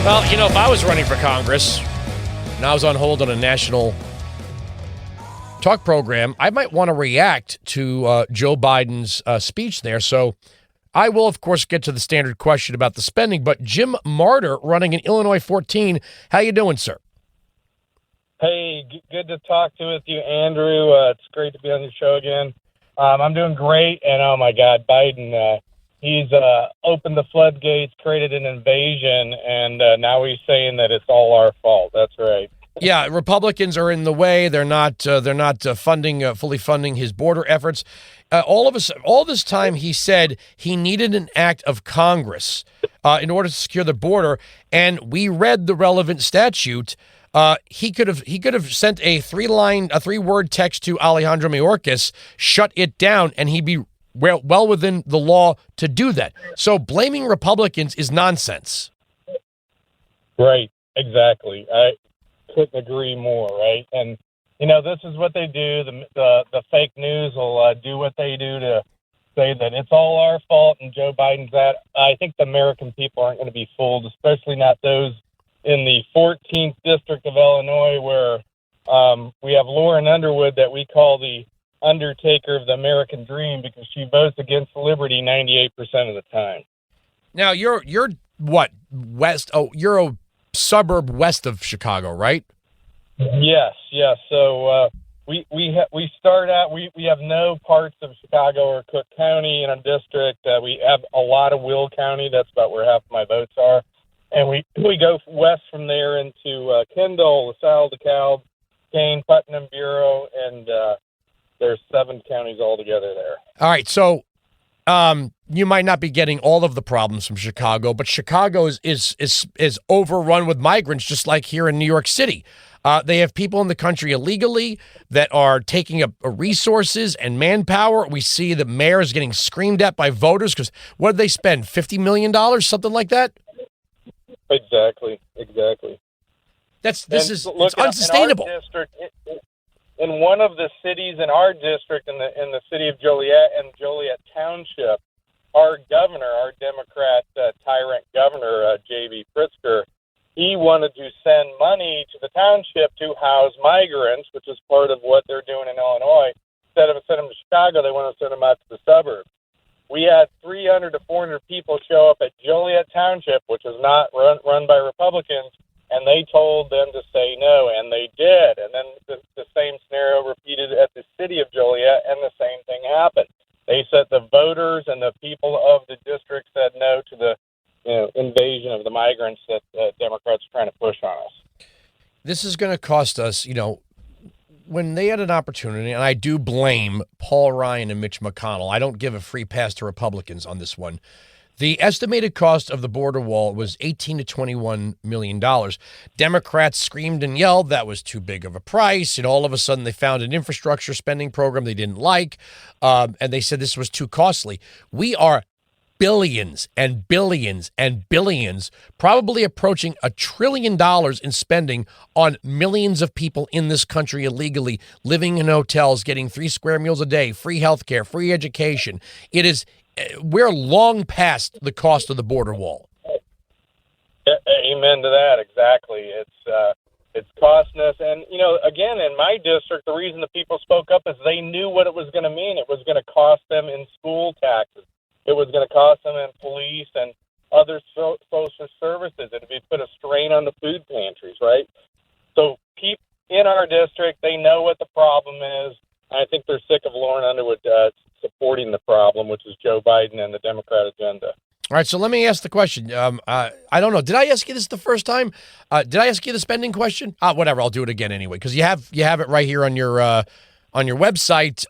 Well, if I was running for Congress and I was on hold on a national talk program, I might want to react to Joe Biden's speech there. So I will, of course, get to the standard question about the spending. But Jim Marter, running in Illinois 14, how you doing, sir? Hey, good to talk to with you, Andrew. It's great to be on your show again. I'm doing great, and oh my God, Biden, he's opened the floodgates, created an invasion, and now he's saying that it's all our fault. That's right. Yeah, Republicans are in the way. They're not fully funding his border efforts. All this time, he said he needed an act of Congress in order to secure the border, and we read the relevant statute. He could have sent a three-word text to Alejandro Mayorkas, shut it down, and he'd be well within the law to do that. So blaming Republicans is nonsense. Right, exactly. I couldn't agree more, right? And, this is what they do. The fake news will do what they do to say that it's all our fault and Joe Biden's that. I think the American people aren't going to be fooled, especially not those in the 14th District of Illinois where we have Lauren Underwood that we call the undertaker of the American dream because she votes against liberty 98% of the time. Now, you're what, west? Oh, you're a suburb west of Chicago, right? Yes. So we start out, we have no parts of Chicago or Cook County in our district. We have a lot of Will County. That's about where half of my votes are. And we go west from there into Kendall, LaSalle, DeKalb, Kane, Putnam, Bureau, and there's 7 counties altogether there. All right, so you might not be getting all of the problems from Chicago, but Chicago is overrun with migrants, just like here in New York City. They have people in the country illegally that are taking up resources and manpower. We see the mayor is getting screamed at by voters because what did they spend, $50 million, something like that? Exactly. It's unsustainable. In our district, in one of the cities in our district, in the city of Joliet and Joliet Township, our governor, our Democrat tyrant governor, J.B. Pritzker, he wanted to send money to the township to house migrants, which is part of what they're doing in Illinois. Instead of sending them to Chicago, they want to send them out to the suburbs. We had 300 to 400 people show up at Joliet Township, which is not run by Republicans, and they told them to say no, and they did. And then the same scenario repeated at the city of Joliet, and the same thing happened. They said the voters and the people of the district said no to the invasion of the migrants that Democrats are trying to push on us. This is going to cost us, when they had an opportunity, and I do blame Paul Ryan and Mitch McConnell. I don't give a free pass to Republicans on this one. The estimated cost of the border wall was $18 to $21 million. Democrats screamed and yelled that was too big of a price, and all of a sudden they found an infrastructure spending program they didn't like, and they said this was too costly. We are billions and billions and billions, probably approaching $1 trillion in spending on millions of people in this country illegally, living in hotels, getting 3 square meals a day, free health care, free education. We're long past the cost of the border wall. Amen to that. Exactly. It's costing us. And, again, in my district, the reason the people spoke up is they knew what it was going to mean. It was going to cost them in school taxes. It was going to cost them in police and other social services. It would put a strain on the food pantries, right? So people in our district, they know what the problem is. I think they're sick of Lauren Underwood supporting the problem, which is Joe Biden and the Democrat agenda. All right, so let me ask the question. I don't know. Did I ask you this the first time? Did I ask you the spending question? Whatever. I'll do it again anyway because you have it right here on your website.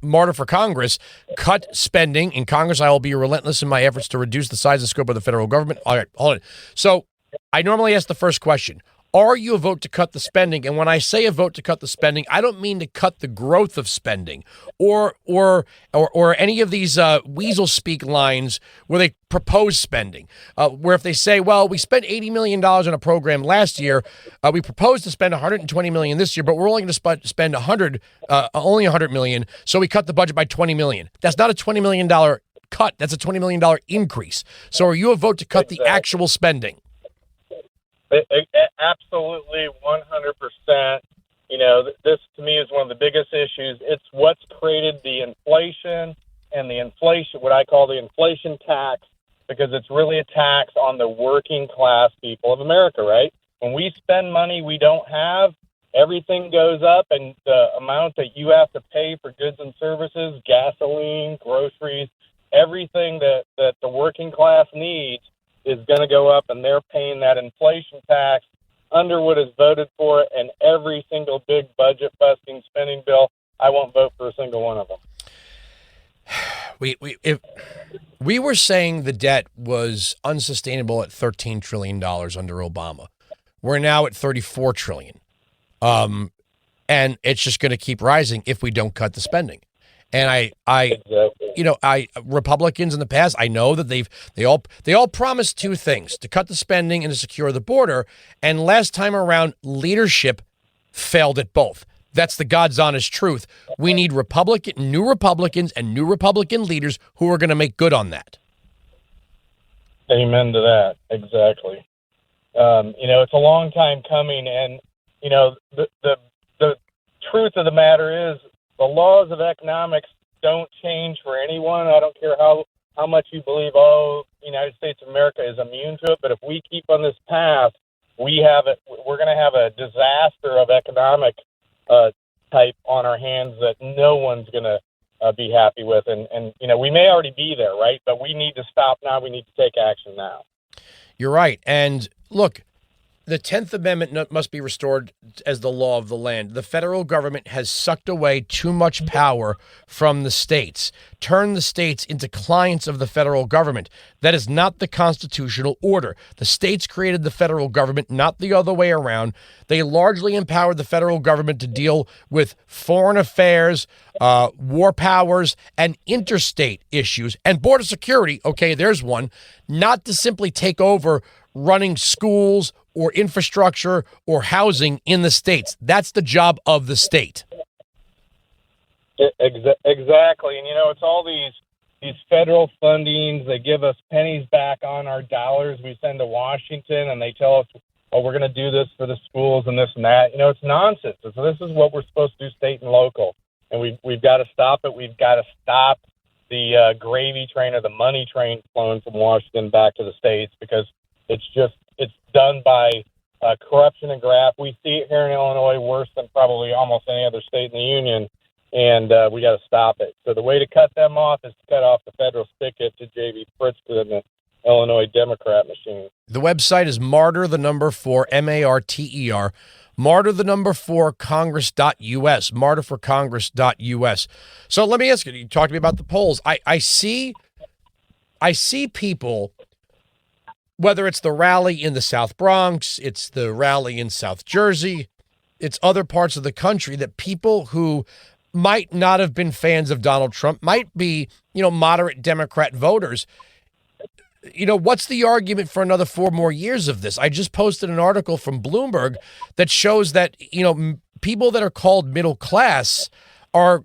Marter for Congress, cut spending. In Congress, I will be relentless in my efforts to reduce the size and scope of the federal government. All right, hold on. So I normally ask the first question. Are you a vote to cut the spending? And when I say a vote to cut the spending, I don't mean to cut the growth of spending or any of these weasel speak lines where they propose spending, where if they say, well, we spent $80 million on a program last year, we proposed to spend $120 million this year, but we're only going to spend only $100 million, so we cut the budget by $20 million. That's not a $20 million cut. That's a $20 million increase. So are you a vote to cut the actual spending? Absolutely, 100%. This to me is one of the biggest issues. It's what's created the inflation and what I call the inflation tax, because it's really a tax on the working class people of America, right? When we spend money we don't have, everything goes up, and the amount that you have to pay for goods and services, gasoline, groceries, everything that the working class needs is going to go up, and they're paying that inflation tax. Underwood has voted for it, and every single big budget-busting spending bill, I won't vote for a single one of them. If we were saying the debt was unsustainable at $13 trillion under Obama, we're now at $34 trillion. And it's just going to keep rising if we don't cut the spending. And Republicans in the past, I know that they all promised two things: to cut the spending and to secure the border. And last time around, leadership failed at both. That's the God's honest truth. We need new Republicans and new Republican leaders who are going to make good on that. Amen to that. Exactly. It's a long time coming, and the truth of the matter is, the laws of economics don't change for anyone. I don't care how much you believe, the United States of America is immune to it. But if we keep on this path, we're going to have a disaster of economic type on our hands that no one's going to be happy with. And we may already be there, right? But we need to stop now. We need to take action now. You're right. And look, the 10th Amendment must be restored as the law of the land. The federal government has sucked away too much power from the states, turned the states into clients of the federal government. That is not the constitutional order. The states created the federal government, not the other way around. They largely empowered the federal government to deal with foreign affairs, war powers, and interstate issues, and border security. Okay, there's one. Not to simply take over running schools or infrastructure or housing in the states. That's the job of the state. Exactly. And, it's all these federal fundings. They give us pennies back on our dollars we send to Washington, and they tell us, we're going to do this for the schools and this and that. It's nonsense. So this is what we're supposed to do, state and local. And we've got to stop it. We've got to stop the gravy train or the money train flowing from Washington back to the states, because it's done by corruption and graft. We see it here in Illinois worse than probably almost any other state in the union, and we got to stop it. So the way to cut them off is to cut off the federal spigot to J.B. Pritzker and the Illinois Democrat machine. The website is Marter, the number 4, Marter, Marter, the number 4, Congress.us, marterforcongress.us. So let me ask you talked to me about the polls. I see people, whether it's the rally in the South Bronx, it's the rally in South Jersey, it's other parts of the country, that people who might not have been fans of Donald Trump, might be, moderate Democrat voters. What's the argument for another 4 more years of this? I just posted an article from Bloomberg that shows that, people that are called middle class are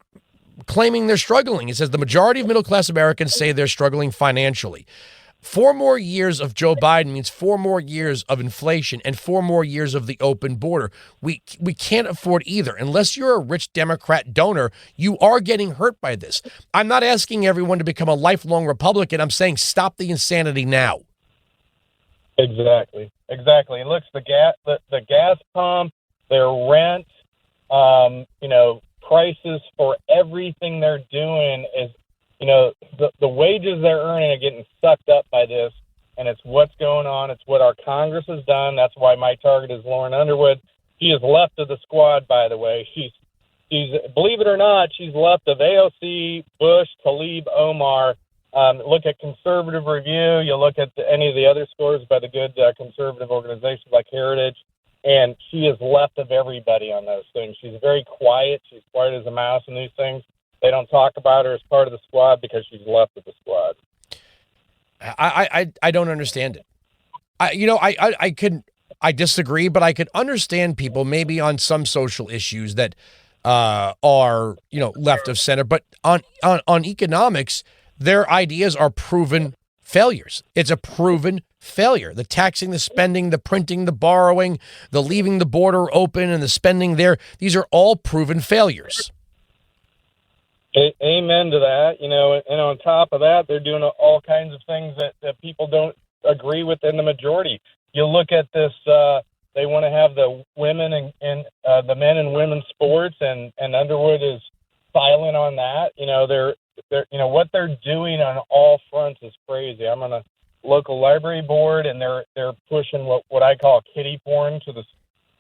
claiming they're struggling. It says the majority of middle class Americans say they're struggling financially. 4 more years of Joe Biden means 4 more years of inflation and 4 more years of the open border. We can't afford either. Unless you're a rich Democrat donor, you are getting hurt by this. I'm not asking everyone to become a lifelong Republican. I'm saying stop the insanity now. Exactly. And look, the gas pump, their rent, prices for everything they're doing is, the wages they're earning are getting sucked up by this, and it's what's going on. It's what our Congress has done. That's why my target is Lauren Underwood. She is left of the squad, by the way. She's believe it or not, she's left of AOC, Bush, Tlaib, Omar. Look at Conservative Review. You look at any of the other scores by the good conservative organizations like Heritage, and she is left of everybody on those things. She's very quiet. She's quiet as a mouse in these things. They don't talk about her as part of the squad because she's left of the squad. I don't understand it. I disagree, but I could understand people maybe on some social issues that are left of center, but on economics, their ideas are proven failures. It's a proven failure. The taxing, the spending, the printing, the borrowing, the leaving the border open and the spending there. These are all proven failures. Amen to that. And on top of that, they're doing all kinds of things that people don't agree with in the majority. You look at this, they want to have the women and the men and women's sports, and Underwood is silent on that. They're what they're doing on all fronts is crazy. I'm on a local library board, and they're pushing what I call kiddie porn to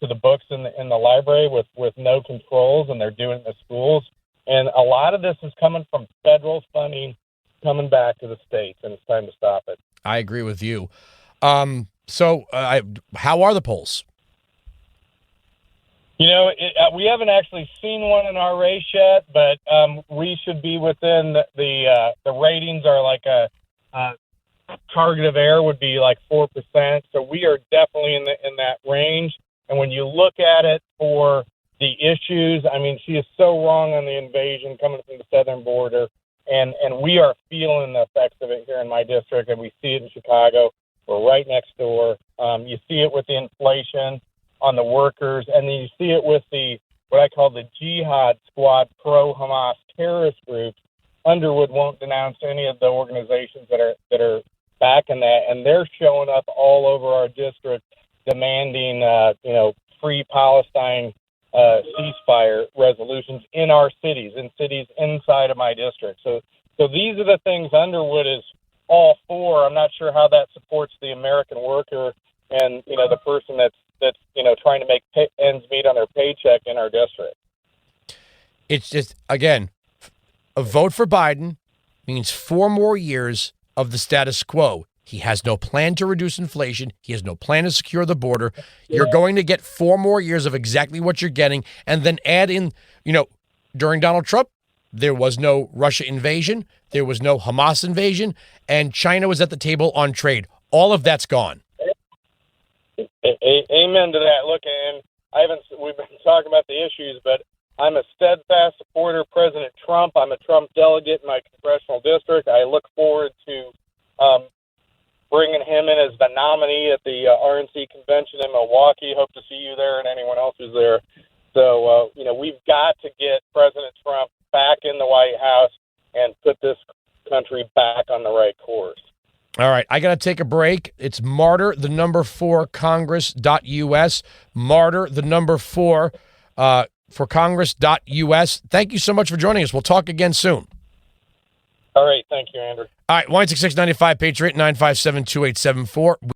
the books in the library with no controls, and they're doing it in the schools. And a lot of this is coming from federal funding coming back to the states, and it's time to stop it. I agree with you. So how are the polls? We haven't actually seen one in our race yet, but we should be within the ratings are like a target of error would be like 4%. So we are definitely in that range. And when you look at it for the issues, I mean, she is so wrong on the invasion coming from the southern border, and we are feeling the effects of it here in my district, and we see it in Chicago. We're right next door. You see it with the inflation on the workers, and then you see it with what I call the Jihad Squad pro-Hamas terrorist groups. Underwood won't denounce any of the organizations that are backing that, and they're showing up all over our district demanding, free Palestine ceasefire resolutions in our cities, in cities inside of my district. So these are the things Underwood is all for. I'm not sure how that supports the American worker and the person that's trying to make ends meet on their paycheck in our district. It's just, again, a vote for Biden means 4 more years of the status quo. He has no plan to reduce inflation. He has no plan to secure the border. You're going to get 4 more years of exactly what you're getting, and then add in, during Donald Trump, there was no Russia invasion, there was no Hamas invasion, and China was at the table on trade. All of that's gone. Amen to that. Look, and we've been talking about the issues, but I'm a steadfast supporter of President Trump. I'm a Trump delegate in my congressional district. I look forward to bringing him in as the nominee at the RNC convention in Milwaukee. Hope to see you there and anyone else who's there. So, we've got to get President Trump back in the White House and put this country back on the right course. All right, I got to take a break. It's Marter, the number 4, Congress.us. Marter, the number 4, for Congress.us. Thank you so much for joining us. We'll talk again soon. All right. Thank you, Andrew. All right, 1-866-95-PATRIOT, 957-2874.